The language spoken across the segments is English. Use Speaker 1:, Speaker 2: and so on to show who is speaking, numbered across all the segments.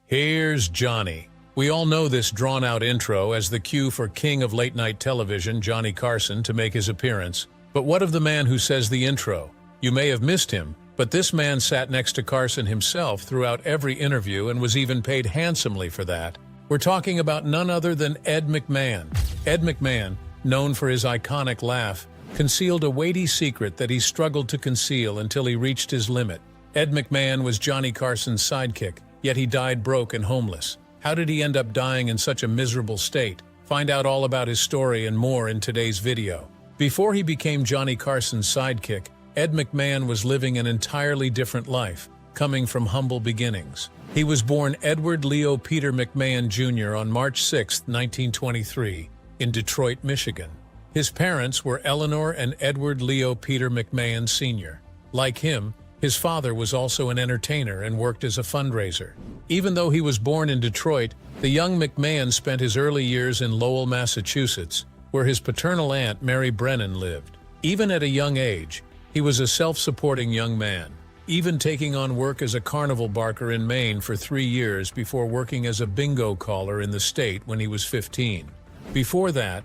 Speaker 1: Here's Johnny. We all know this drawn-out intro as the cue for king of late-night television, Johnny Carson, to make his appearance. But what of the man who says the intro? You may have missed him, but this man sat next to Carson himself throughout every interview and was even paid handsomely for that. We're talking about none other than Ed McMahon. Ed McMahon, known for his iconic laugh, concealed a weighty secret that he struggled to conceal until he reached his limit. Ed McMahon was Johnny Carson's sidekick, yet he died broke and homeless. How did he end up dying in such a miserable state? Find out all about his story and more in today's video. Before he became Johnny Carson's sidekick, Ed McMahon was living an entirely different life, coming from humble beginnings. He was born Edward Leo Peter McMahon Jr. on March 6, 1923, in Detroit, Michigan. His parents were Eleanor and Edward Leo Peter McMahon Sr. Like him, his father was also an entertainer and worked as a fundraiser. Even though he was born in Detroit, the young McMahon spent his early years in Lowell, Massachusetts, where his paternal aunt Mary Brennan lived. Even at a young age, he was a self-supporting young man, even taking on work as a carnival barker in Maine for 3 years before working as a bingo caller in the state when he was 15. Before that,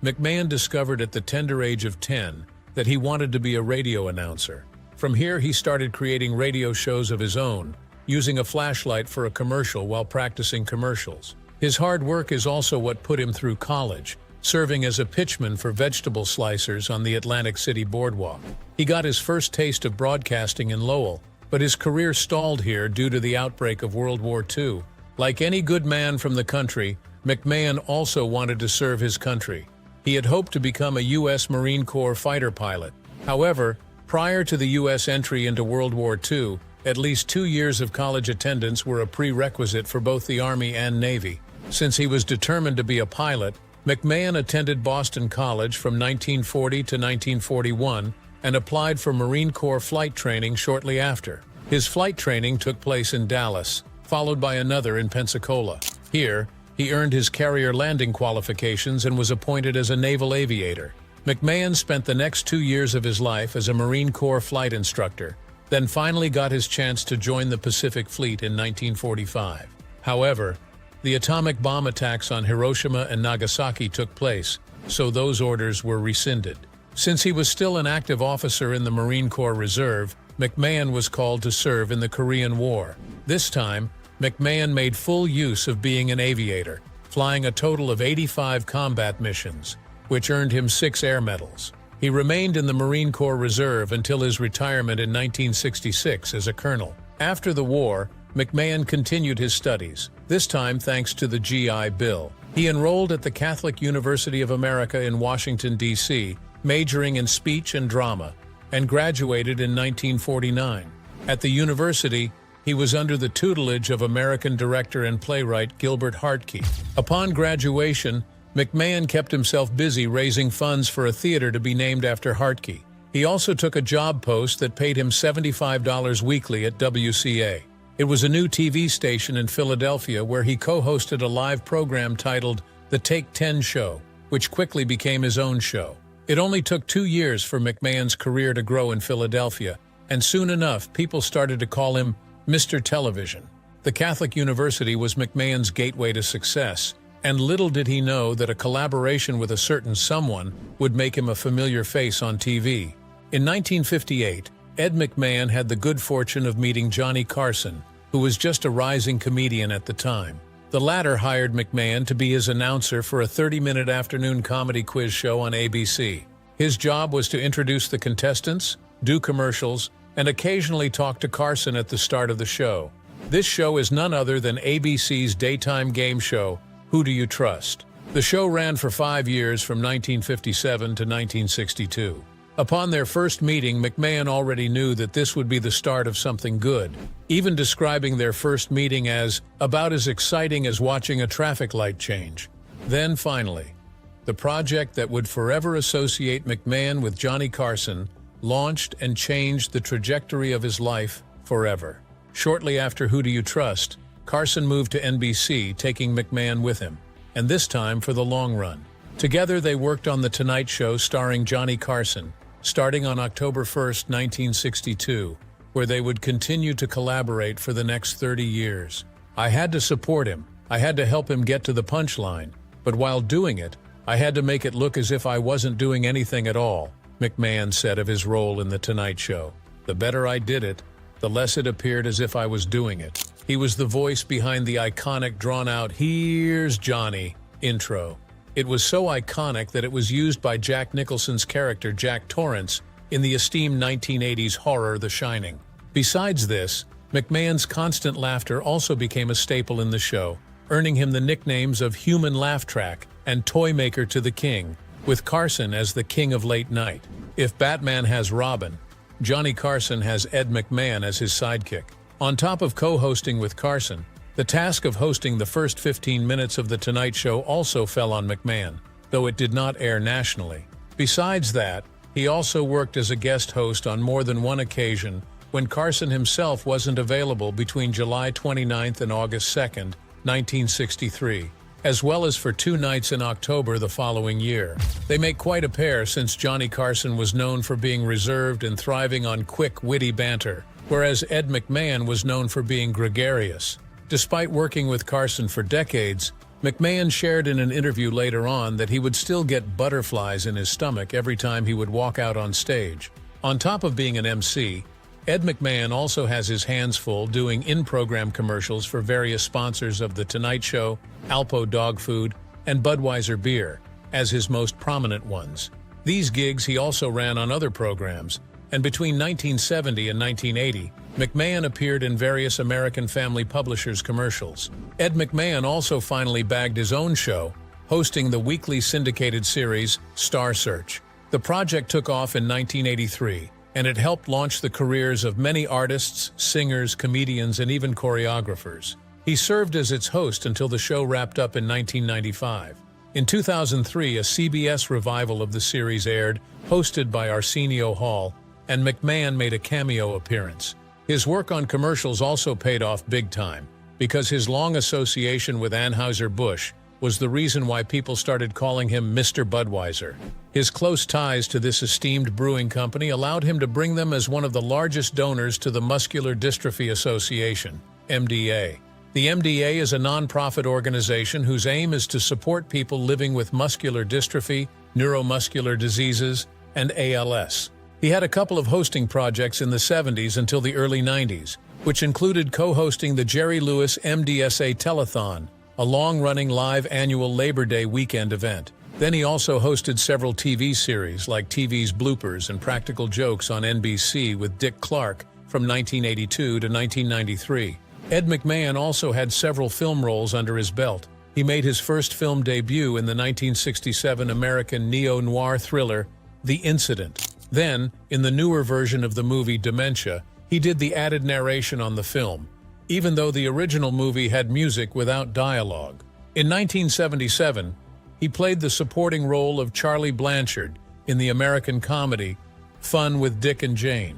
Speaker 1: McMahon discovered at the tender age of 10 that he wanted to be a radio announcer. From here, he started creating radio shows of his own, using a flashlight for a commercial while practicing commercials. His hard work is also what put him through college, serving as a pitchman for vegetable slicers on the Atlantic City boardwalk. He got his first taste of broadcasting in Lowell, but his career stalled here due to the outbreak of World War II. Like any good man from the country, McMahon also wanted to serve his country. He had hoped to become a U.S. Marine Corps fighter pilot. However, prior to the U.S. entry into World War II, at least 2 years of college attendance were a prerequisite for both the Army and Navy. Since he was determined to be a pilot, McMahon attended Boston College from 1940 to 1941 and applied for Marine Corps flight training shortly after. His flight training took place in Dallas, followed by another in Pensacola. Here, he earned his carrier landing qualifications and was appointed as a naval aviator. McMahon spent the next 2 years of his life as a Marine Corps flight instructor, then finally got his chance to join the Pacific Fleet in 1945. However, the atomic bomb attacks on Hiroshima and Nagasaki took place, so those orders were rescinded. Since he was still an active officer in the Marine Corps Reserve, McMahon was called to serve in the Korean War. This time, McMahon made full use of being an aviator, flying a total of 85 combat missions, which earned him 6 air medals. He remained in the Marine Corps Reserve until his retirement in 1966 as a colonel. After the war, McMahon continued his studies, this time thanks to the GI Bill. He enrolled at the Catholic University of America in Washington, D.C., majoring in speech and drama, and graduated in 1949. At the university, he was under the tutelage of American director and playwright Gilbert Hartke. Upon graduation, McMahon kept himself busy raising funds for a theater to be named after Hartke. He also took a job post that paid him $75 weekly at WCA. It was a new TV station in Philadelphia where he co-hosted a live program titled The Take 10 Show, which quickly became his own show. It only took 2 years for McMahon's career to grow in Philadelphia, and soon enough, people started to call him Mr. Television. The Catholic University was McMahon's gateway to success, and little did he know that a collaboration with a certain someone would make him a familiar face on TV. In 1958, Ed McMahon had the good fortune of meeting Johnny Carson, who was just a rising comedian at the time. The latter hired McMahon to be his announcer for a 30-minute afternoon comedy quiz show on ABC. His job was to introduce the contestants, do commercials, and occasionally talk to Carson at the start of the show. This show is none other than ABC's daytime game show, Who Do You Trust? The show ran for 5 years from 1957 to 1962. Upon their first meeting, McMahon already knew that this would be the start of something good, even describing their first meeting as about as exciting as watching a traffic light change. Then finally, the project that would forever associate McMahon with Johnny Carson launched and changed the trajectory of his life forever. Shortly after Who Do You Trust?, Carson moved to NBC, taking McMahon with him, and this time for the long run. Together they worked on The Tonight Show starring Johnny Carson, starting on October 1, 1962, where they would continue to collaborate for the next 30 years. I had to support him. I had to help him get to the punchline. But while doing it, I had to make it look as if I wasn't doing anything at all, McMahon said of his role in The Tonight Show. The better I did it, the less it appeared as if I was doing it. He was the voice behind the iconic drawn-out "Here's Johnny" intro. It was so iconic that it was used by Jack Nicholson's character Jack Torrance in the esteemed 1980s horror The Shining. Besides this, McMahon's constant laughter also became a staple in the show, earning him the nicknames of Human Laugh Track and Toy Maker to the King, with Carson as the King of Late Night. If Batman has Robin, Johnny Carson has Ed McMahon as his sidekick. On top of co-hosting with Carson, the task of hosting the first 15 minutes of The Tonight Show also fell on McMahon, though it did not air nationally. Besides that, he also worked as a guest host on more than one occasion when Carson himself wasn't available between July 29th and August 2nd, 1963, as well as for 2 nights in October the following year. They make quite a pair since Johnny Carson was known for being reserved and thriving on quick, witty banter, whereas Ed McMahon was known for being gregarious. Despite working with Carson for decades, McMahon shared in an interview later on that he would still get butterflies in his stomach every time he would walk out on stage. On top of being an MC, Ed McMahon also has his hands full doing in-program commercials for various sponsors of The Tonight Show, Alpo Dog Food, and Budweiser Beer, as his most prominent ones. These gigs he also ran on other programs, and between 1970 and 1980, McMahon appeared in various American Family Publishers commercials. Ed McMahon also finally bagged his own show, hosting the weekly syndicated series Star Search. The project took off in 1983, and it helped launch the careers of many artists, singers, comedians, and even choreographers. He served as its host until the show wrapped up in 1995. In 2003, a CBS revival of the series aired, hosted by Arsenio Hall, and McMahon made a cameo appearance. His work on commercials also paid off big time, because his long association with Anheuser-Busch was the reason why people started calling him Mr. Budweiser. His close ties to this esteemed brewing company allowed him to bring them as one of the largest donors to the Muscular Dystrophy Association, MDA. The MDA is a non-profit organization whose aim is to support people living with muscular dystrophy, neuromuscular diseases, and ALS. He had a couple of hosting projects in the 70s until the early 90s, which included co-hosting the Jerry Lewis MDSA Telethon, a long-running live annual Labor Day weekend event. Then he also hosted several TV series like TV's Bloopers and Practical Jokes on NBC with Dick Clark from 1982 to 1993. Ed McMahon also had several film roles under his belt. He made his first film debut in the 1967 American neo-noir thriller, The Incident. Then, in the newer version of the movie Dementia, he did the added narration on the film, even though the original movie had music without dialogue. In 1977, he played the supporting role of Charlie Blanchard in the American comedy Fun with Dick and Jane.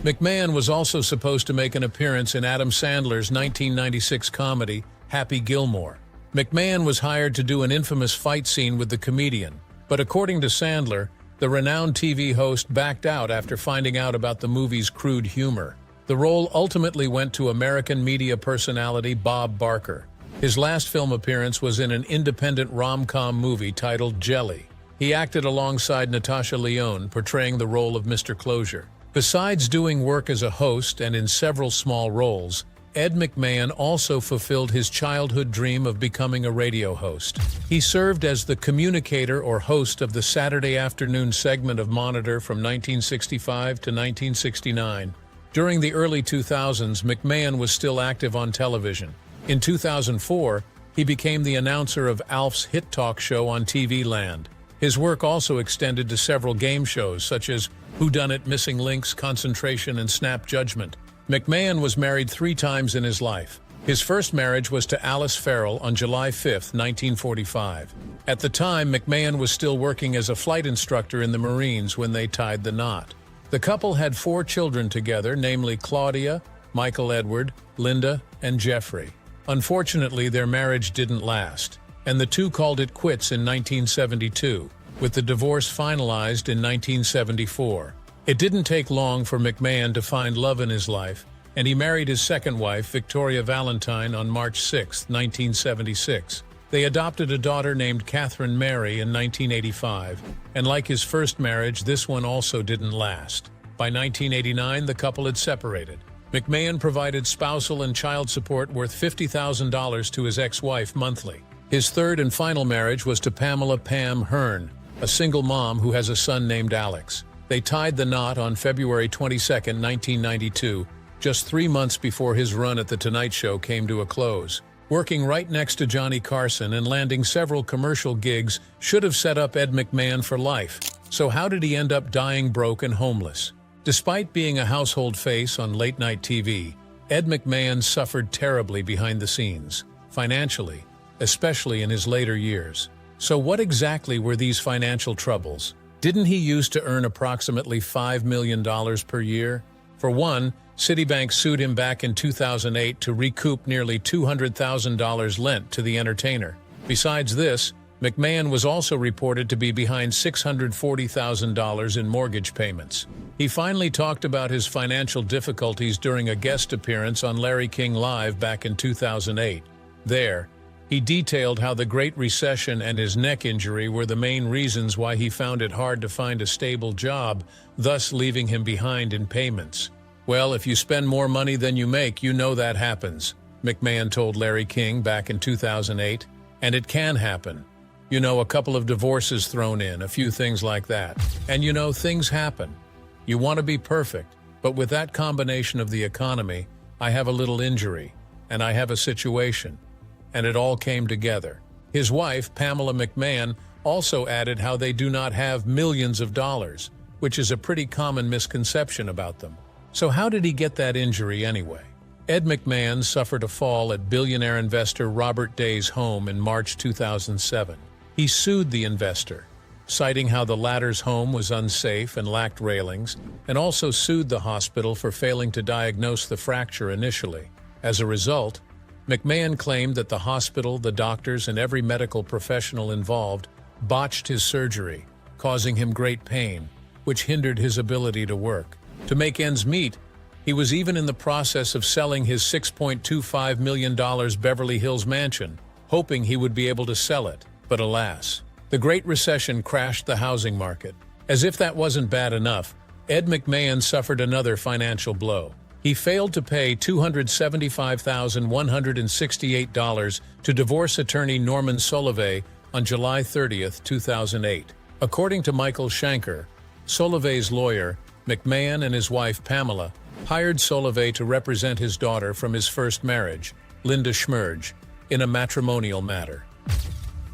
Speaker 1: McMahon was also supposed to make an appearance in Adam Sandler's 1996 comedy Happy Gilmore. McMahon was hired to do an infamous fight scene with the comedian, but according to Sandler, the renowned TV host backed out after finding out about the movie's crude humor. The role ultimately went to American media personality Bob Barker. His last film appearance was in an independent rom-com movie titled Jelly. He acted alongside Natasha Lyonne, portraying the role of Mr. Closure. Besides doing work as a host and in several small roles, Ed McMahon also fulfilled his childhood dream of becoming a radio host. He served as the communicator or host of the Saturday afternoon segment of Monitor from 1965 to 1969. During the early 2000s, McMahon was still active on television. In 2004, he became the announcer of Alf's hit talk show on TV Land. His work also extended to several game shows such as Whodunit, Missing Links, Concentration, and Snap Judgment. McMahon was married 3 times in his life. His first marriage was to Alice Farrell on July 5, 1945. At the time, McMahon was still working as a flight instructor in the Marines when they tied the knot. The couple had 4 children together, namely Claudia, Michael Edward, Linda, and Jeffrey. Unfortunately, their marriage didn't last, and the two called it quits in 1972, with the divorce finalized in 1974. It didn't take long for McMahon to find love in his life, and he married his second wife, Victoria Valentine, on March 6, 1976. They adopted a daughter named Catherine Mary in 1985, and like his first marriage, this one also didn't last. By 1989, the couple had separated. McMahon provided spousal and child support worth $50,000 to his ex-wife monthly. His third and final marriage was to Pamela "Pam" Hearn, a single mom who has a son named Alex. They tied the knot on February 22, 1992, just 3 months before his run at The Tonight Show came to a close. Working right next to Johnny Carson and landing several commercial gigs should have set up Ed McMahon for life. So how did he end up dying broke and homeless? Despite being a household face on late-night TV, Ed McMahon suffered terribly behind the scenes, financially, especially in his later years. So what exactly were these financial troubles? Didn't he used to earn approximately $5 million per year? For one, Citibank sued him back in 2008 to recoup nearly $200,000 lent to the entertainer. Besides this, McMahon was also reported to be behind $640,000 in mortgage payments. He finally talked about his financial difficulties during a guest appearance on Larry King Live back in 2008. There, he detailed how the Great Recession and his neck injury were the main reasons why he found it hard to find a stable job, thus leaving him behind in payments. Well, if you spend more money than you make, you know that happens, McMahon told Larry King back in 2008. And it can happen. You know, a couple of divorces thrown in, a few things like that. And you know, things happen. You want to be perfect, but with that combination of the economy, I have a little injury, and I have a situation. And it all came together. His wife, Pamela McMahon, also added how they do not have millions of dollars, which is a pretty common misconception about them. So how did he get that injury anyway? Ed McMahon suffered a fall at billionaire investor Robert Day's home in March 2007. He sued the investor, citing how the latter's home was unsafe and lacked railings, and also sued the hospital for failing to diagnose the fracture initially. As a result, McMahon claimed that the hospital, the doctors, and every medical professional involved botched his surgery, causing him great pain, which hindered his ability to work. To make ends meet, he was even in the process of selling his $6.25 million Beverly Hills mansion, hoping he would be able to sell it. But alas, the Great Recession crashed the housing market. As if that wasn't bad enough, Ed McMahon suffered another financial blow. He failed to pay $275,168 to divorce attorney Norman Solovey on July 30, 2008. According to Michael Shanker, Solovey's lawyer, McMahon and his wife Pamela hired Solovey to represent his daughter from his first marriage, Linda Schmerge, in a matrimonial matter.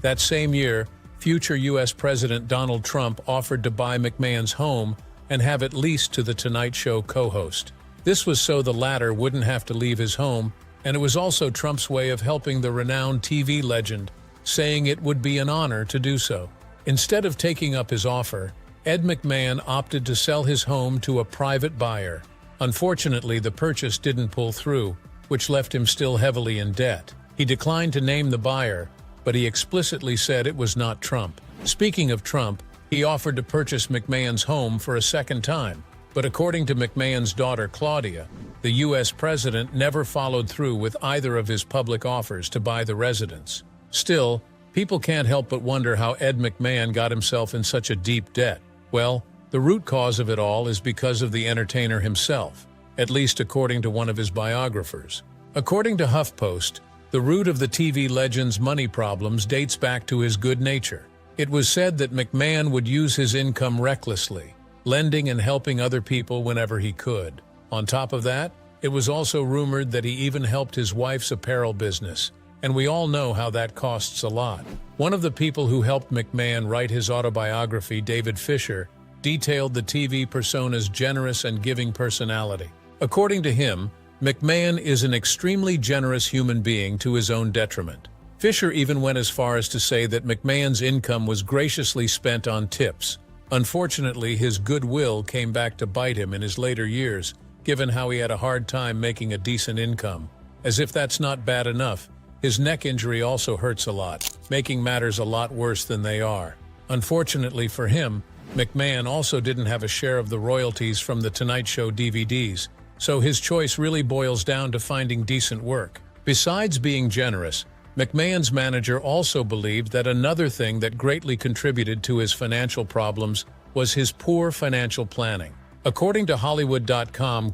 Speaker 1: That same year, future U.S. President Donald Trump offered to buy McMahon's home and have it leased to The Tonight Show co-host. This was so the latter wouldn't have to leave his home, and it was also Trump's way of helping the renowned TV legend, saying it would be an honor to do so. Instead of taking up his offer, Ed McMahon opted to sell his home to a private buyer. Unfortunately, the purchase didn't pull through, which left him still heavily in debt. He declined to name the buyer, but he explicitly said it was not Trump. Speaking of Trump, he offered to purchase McMahon's home for a second time. But according to McMahon's daughter Claudia, the U.S. president never followed through with either of his public offers to buy the residence. Still, people can't help but wonder how Ed McMahon got himself in such a deep debt. Well, the root cause of it all is because of the entertainer himself, at least according to one of his biographers. According to HuffPost, the root of the TV legend's money problems dates back to his good nature. It was said that McMahon would use his income recklessly, lending and helping other people whenever he could. On top of that, it was also rumored that he even helped his wife's apparel business, and we all know how that costs a lot. One of the people who helped McMahon write his autobiography, David Fisher, detailed the TV persona's generous and giving personality. According to him, McMahon is an extremely generous human being to his own detriment. Fisher even went as far as to say that McMahon's income was graciously spent on tips. Unfortunately, his goodwill came back to bite him in his later years, given how he had a hard time making a decent income. As if that's not bad enough, his neck injury also hurts a lot, making matters a lot worse than they are. Unfortunately for him, McMahon also didn't have a share of the royalties from The Tonight Show DVDs, so his choice really boils down to finding decent work. Besides being generous, McMahon's manager also believed that another thing that greatly contributed to his financial problems was his poor financial planning. According to Hollywood.com,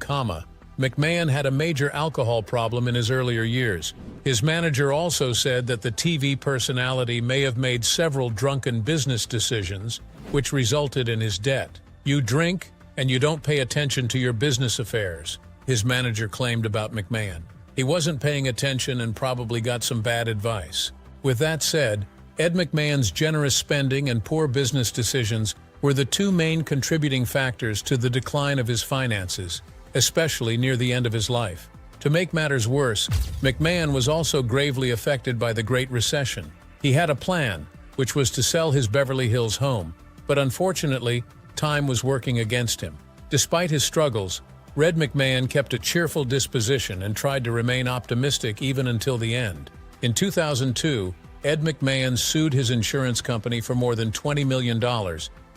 Speaker 1: McMahon had a major alcohol problem in his earlier years. His manager also said that the TV personality may have made several drunken business decisions, which resulted in his debt. "You drink, and you don't pay attention to your business affairs," his manager claimed about McMahon. He wasn't paying attention and probably got some bad advice. With that said, Ed McMahon's generous spending and poor business decisions were the two main contributing factors to the decline of his finances, especially near the end of his life. To make matters worse, McMahon was also gravely affected by the Great Recession. He had a plan, which was to sell his Beverly Hills home, but unfortunately, time was working against him. Despite his struggles, Ed McMahon kept a cheerful disposition and tried to remain optimistic even until the end. In 2002, Ed McMahon sued his insurance company for more than $20 million,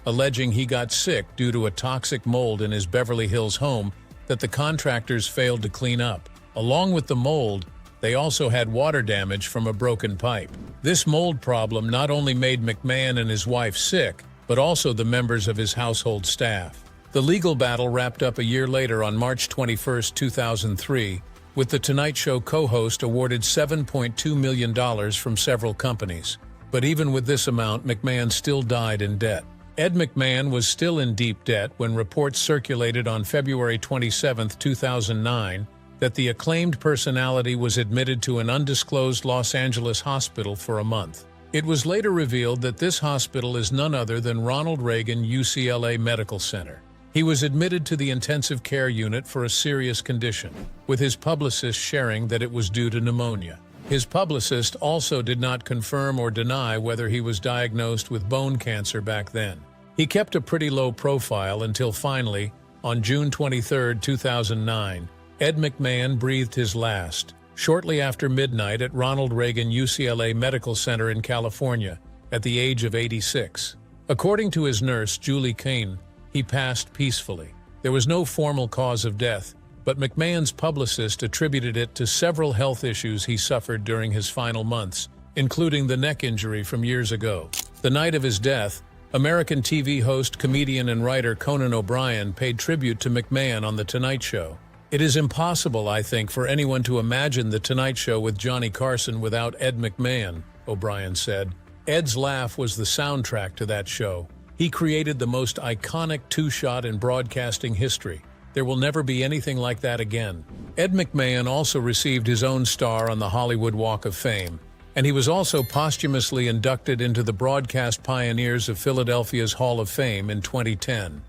Speaker 1: alleging he got sick due to a toxic mold in his Beverly Hills home that the contractors failed to clean up. Along with the mold, they also had water damage from a broken pipe. This mold problem not only made McMahon and his wife sick, but also the members of his household staff. The legal battle wrapped up a year later on March 21, 2003, with The Tonight Show co-host awarded $7.2 million from several companies. But even with this amount, McMahon still died in debt. Ed McMahon was still in deep debt when reports circulated on February 27, 2009, that the acclaimed personality was admitted to an undisclosed Los Angeles hospital for a month. It was later revealed that this hospital is none other than Ronald Reagan UCLA Medical Center. He was admitted to the intensive care unit for a serious condition, with his publicist sharing that it was due to pneumonia. His publicist also did not confirm or deny whether he was diagnosed with bone cancer back then. He kept a pretty low profile until finally, on June 23, 2009, Ed McMahon breathed his last, shortly after midnight at Ronald Reagan UCLA Medical Center in California, at the age of 86. According to his nurse, Julie Kane, he passed peacefully. There was no formal cause of death, but McMahon's publicist attributed it to several health issues he suffered during his final months, including the neck injury from years ago. The night of his death, American TV host, comedian, and writer Conan O'Brien paid tribute to McMahon on The Tonight Show. "It is impossible, I think, for anyone to imagine The Tonight Show with Johnny Carson without Ed McMahon," O'Brien said. "Ed's laugh was the soundtrack to that show. He created the most iconic two-shot in broadcasting history. There will never be anything like that again." Ed McMahon also received his own star on the Hollywood Walk of Fame, and he was also posthumously inducted into the Broadcast Pioneers of Philadelphia's Hall of Fame in 2010.